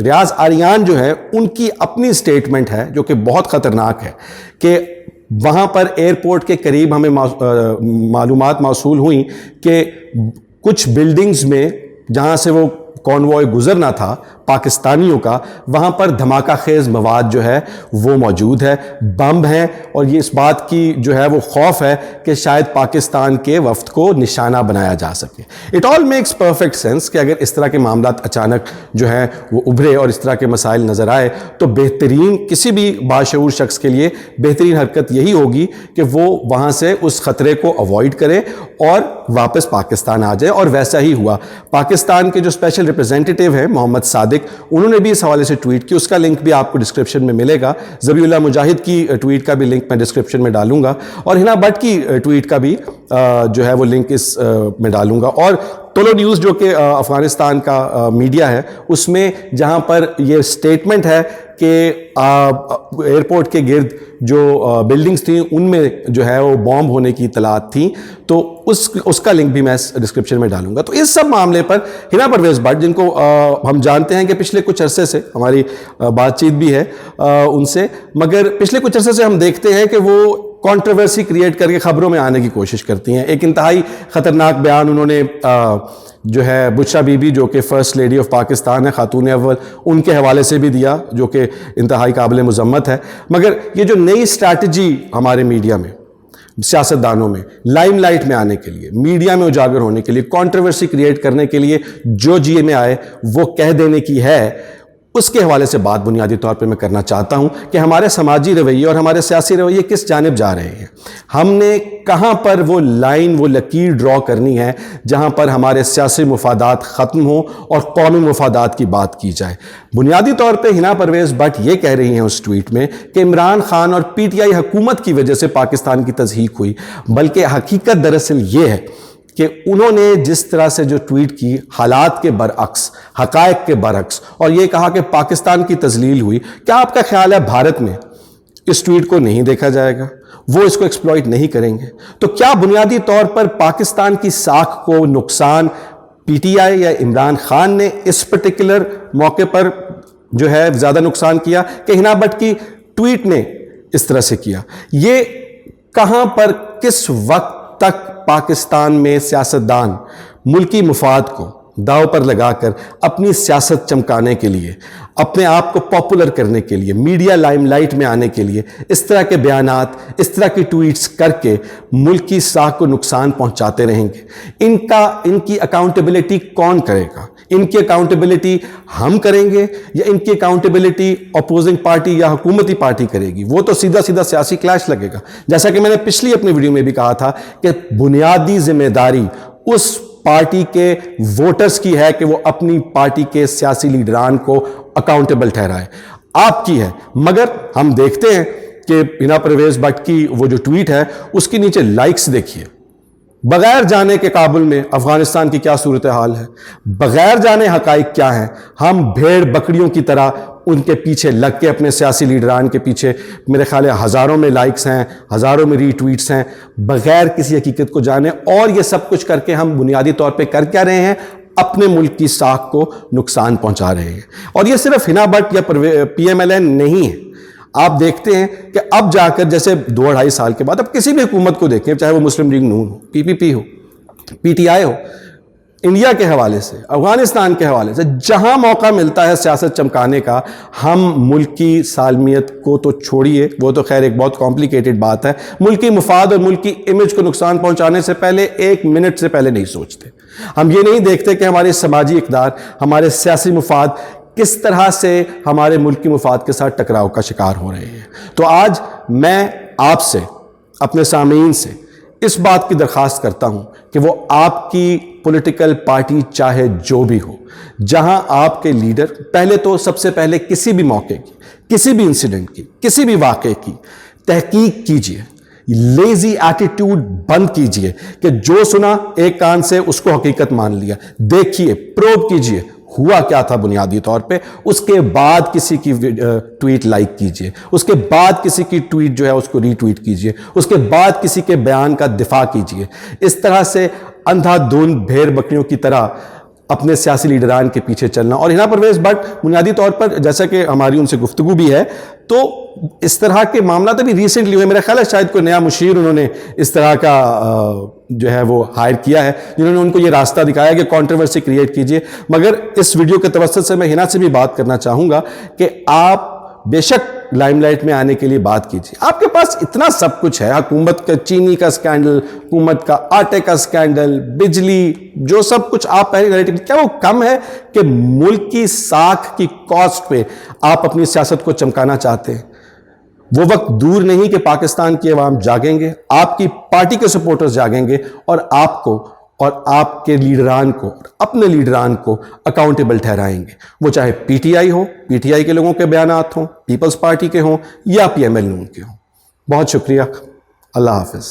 ریاض آریان جو ہے ان کی اپنی سٹیٹمنٹ ہے جو کہ بہت خطرناک ہے کہ وہاں پر ایئرپورٹ کے قریب ہمیں معلومات موصول ہوئیں کہ کچھ بلڈنگز میں جہاں سے وہ کانوائے گزرنا تھا پاکستانیوں کا، وہاں پر دھماکہ خیز مواد جو ہے وہ موجود ہے، بم ہیں، اور یہ اس بات کی جو ہے وہ خوف ہے کہ شاید پاکستان کے وفد کو نشانہ بنایا جا سکے۔ It all makes perfect sense کہ اگر اس طرح کے معاملات اچانک جو ہے وہ ابھرے اور اس طرح کے مسائل نظر آئے تو بہترین کسی بھی باشعور شخص کے لیے بہترین حرکت یہی ہوگی کہ وہ وہاں سے اس خطرے کو اوائڈ کرے اور واپس پاکستان آ جائے، اور ویسا ہی ہوا۔ پاکستان کے جو اسپیشل ریپرزینٹیٹیو ہیں محمد صادق، انہوں نے بھی اس حوالے سے ٹویٹ کی، اس کا لنک بھی آپ کو ڈسکرپشن میں ملے گا۔ ذبیح اللہ مجاہد کی ٹویٹ کا بھی لنک میں ڈسکرپشن میں ڈالوں گا، اور ہنا بٹ کی ٹویٹ کا بھی جو ہے وہ لنک اس میں ڈالوں گا۔ اور طلوع نیوز جو کہ افغانستان کا میڈیا ہے، اس میں جہاں پر یہ سٹیٹمنٹ ہے کہ ایئرپورٹ کے گرد جو بلڈنگز تھیں ان میں جو ہے وہ بومب ہونے کی اطلاعات تھیں، تو اس کا لنک بھی میں ڈسکرپشن میں ڈالوں گا۔ تو اس سب معاملے پر ہنا پرویز بٹ، جن کو ہم جانتے ہیں کہ پچھلے کچھ عرصے سے ہماری بات چیت بھی ہے ان سے، مگر پچھلے کچھ عرصے سے ہم دیکھتے ہیں کہ وہ کنٹروورسی کریٹ کر کے خبروں میں آنے کی کوشش کرتی ہیں۔ ایک انتہائی خطرناک بیان انہوں نے جو ہے بشرا بی بی جو کہ فرسٹ لیڈی آف پاکستان ہے، خاتون اول، ان کے حوالے سے بھی دیا، جو کہ انتہائی قابل مذمت ہے۔ مگر یہ جو نئی اسٹریٹجی ہمارے میڈیا میں، سیاستدانوں میں لائم لائٹ میں آنے کے لیے، میڈیا میں اجاگر ہونے کے لیے، کنٹروورسی کریٹ کرنے کے لیے جو جی میں آئے وہ کہہ دینے کی ہے، اس کے حوالے سے بات بنیادی طور پہ میں کرنا چاہتا ہوں کہ ہمارے سماجی رویے اور ہمارے سیاسی رویے کس جانب جا رہے ہیں۔ ہم نے کہاں پر وہ لائن، وہ لکیر ڈرا کرنی ہے جہاں پر ہمارے سیاسی مفادات ختم ہوں اور قومی مفادات کی بات کی جائے۔ بنیادی طور پہ ہنا پرویز بٹ یہ کہہ رہی ہیں اس ٹویٹ میں کہ عمران خان اور پی ٹی آئی حکومت کی وجہ سے پاکستان کی تضحیک ہوئی، بلکہ حقیقت دراصل یہ ہے کہ انہوں نے جس طرح سے جو ٹویٹ کی حالات کے برعکس، حقائق کے برعکس، اور یہ کہا کہ پاکستان کی تذلیل ہوئی، کیا آپ کا خیال ہے بھارت میں اس ٹویٹ کو نہیں دیکھا جائے گا؟ وہ اس کو ایکسپلائٹ نہیں کریں گے؟ تو کیا بنیادی طور پر پاکستان کی ساکھ کو نقصان پی ٹی آئی یا عمران خان نے اس پرٹیکولر موقع پر جو ہے زیادہ نقصان کیا کہ ہنا بٹ کی ٹویٹ نے اس طرح سے کیا؟ یہ کہاں پر کس وقت تک پاکستان میں سیاستدان ملکی مفاد کو داؤ پر لگا کر اپنی سیاست چمکانے کے لیے، اپنے آپ کو پاپولر کرنے کے لیے، میڈیا لائم لائٹ میں آنے کے لیے اس طرح کے بیانات، اس طرح کی ٹویٹس کر کے ملک کی ساکھ کو نقصان پہنچاتے رہیں گے؟ ان کی اکاؤنٹیبلٹی کون کرے گا؟ ان کی اکاؤنٹیبلٹی ہم کریں گے یا ان کی اکاؤنٹیبلٹی اپوزنگ پارٹی یا حکومتی پارٹی کرے گی؟ وہ تو سیدھا سیدھا سیاسی کلیش لگے گا۔ جیسا کہ میں نے پچھلی اپنی ویڈیو میں بھی کہا تھا کہ بنیادی ذمہ داری اس پارٹی کے ووٹرز کی ہے کہ وہ اپنی پارٹی کے سیاسی لیڈران کو اکاؤنٹیبل ٹھہرائے، آپ کی ہے۔ مگر ہم دیکھتے ہیں کہ ہنا پرویز بٹ کی وہ جو ٹویٹ ہے اس کے نیچے لائکس دیکھیے، بغیر جانے کے کابل میں افغانستان کی کیا صورتحال ہے، بغیر جانے حقائق کیا ہیں، ہم بھیڑ بکریوں کی طرح ان کے پیچھے لگ کے اپنے سیاسی لیڈران کے پیچھے، میرے خیال ہے ہزاروں میں لائکس ہیں، ہزاروں میں ری ٹویٹس ہیں، بغیر کسی حقیقت کو جانے، اور یہ سب کچھ کر کے ہم بنیادی طور پہ کر کیا رہے ہیں؟ اپنے ملک کی ساکھ کو نقصان پہنچا رہے ہیں۔ اور یہ صرف ہنا بٹ یا پی ایم ایل این نہیں ہے، آپ دیکھتے ہیں کہ اب جا کر جیسے 2-2.5 سال کے بعد اب کسی بھی حکومت کو دیکھیں، چاہے وہ مسلم لیگ نون ہو، پی پی پی ہو، پی ٹی آئی ہو، انڈیا کے حوالے سے، افغانستان کے حوالے سے، جہاں موقع ملتا ہے سیاست چمکانے کا، ہم ملکی سالمیت کو تو چھوڑیے، وہ تو خیر ایک بہت کمپلیکیٹڈ بات ہے، ملکی مفاد اور ملکی امیج کو نقصان پہنچانے سے پہلے 1 منٹ سے پہلے نہیں سوچتے۔ ہم یہ نہیں دیکھتے کہ ہمارے سماجی اقدار، ہمارے سیاسی مفاد کس طرح سے ہمارے ملکی مفاد کے ساتھ ٹکراؤ کا شکار ہو رہے ہیں۔ تو آج میں آپ سے، اپنے سامعین سے اس بات کی درخواست کرتا ہوں کہ وہ آپ کی پولیٹیکل پارٹی چاہے جو بھی ہو، جہاں آپ کے لیڈر، پہلے تو سب سے پہلے کسی بھی موقع کی، کسی بھی انسیڈنٹ کی، کسی بھی واقعے کی تحقیق کیجئے، لیزی ایٹیٹیوڈ بند کیجئے کہ جو سنا ایک کان سے اس کو حقیقت مان لیا، دیکھیے، پروب کیجئے ہوا کیا تھا بنیادی طور پہ، اس کے بعد کسی کی ٹویٹ لائک کیجئے، اس کے بعد کسی کی ٹویٹ جو ہے اس کو ری ٹویٹ کیجئے، اس کے بعد کسی کے بیان کا دفاع کیجئے۔ اس طرح سے اندھا دھند بھیڑ بکریوں کی طرح اپنے سیاسی لیڈران کے پیچھے چلنا. اور ہنا پرویز بٹ بنیادی طور پر جیسا کہ ہماری ان سے گفتگو بھی ہے تو اس طرح کے معاملات ابھی ریسنٹلی ہوئے, میرا خیال ہے شاید کوئی نیا مشیر انہوں نے اس طرح کا جو ہے وہ ہائر کیا ہے جنہوں نے ان کو یہ راستہ دکھایا کہ کنٹروورسی کریٹ کیجئے. مگر اس ویڈیو کے توسط سے میں ہنا سے بھی بات کرنا چاہوں گا کہ آپ بے شک لائم لائٹ میں آنے کے لیے بات کیجیے, آپ کے پاس اتنا سب کچھ ہے, حکومت کا چینی کا سکینڈل, حکومت کا آٹے کا سکینڈل, بجلی, جو سب کچھ آپ پہلے نیریٹو, کیا وہ کم ہے کہ ملک کی ساکھ کی کاسٹ پہ آپ اپنی سیاست کو چمکانا چاہتے ہیں؟ وہ وقت دور نہیں کہ پاکستان کی عوام جاگیں گے, آپ کی پارٹی کے سپورٹرز جاگیں گے اور آپ کو اور آپ کے لیڈران کو, اپنے لیڈران کو اکاؤنٹیبل ٹھہرائیں گے, وہ چاہے پی T I who, P T آئی کے لوگوں کے بیانات ہوں, پیپلز پارٹی کے ہوں یا پی ایم ایل ان کے ہوں. بہت شکریہ, اللہ حافظ.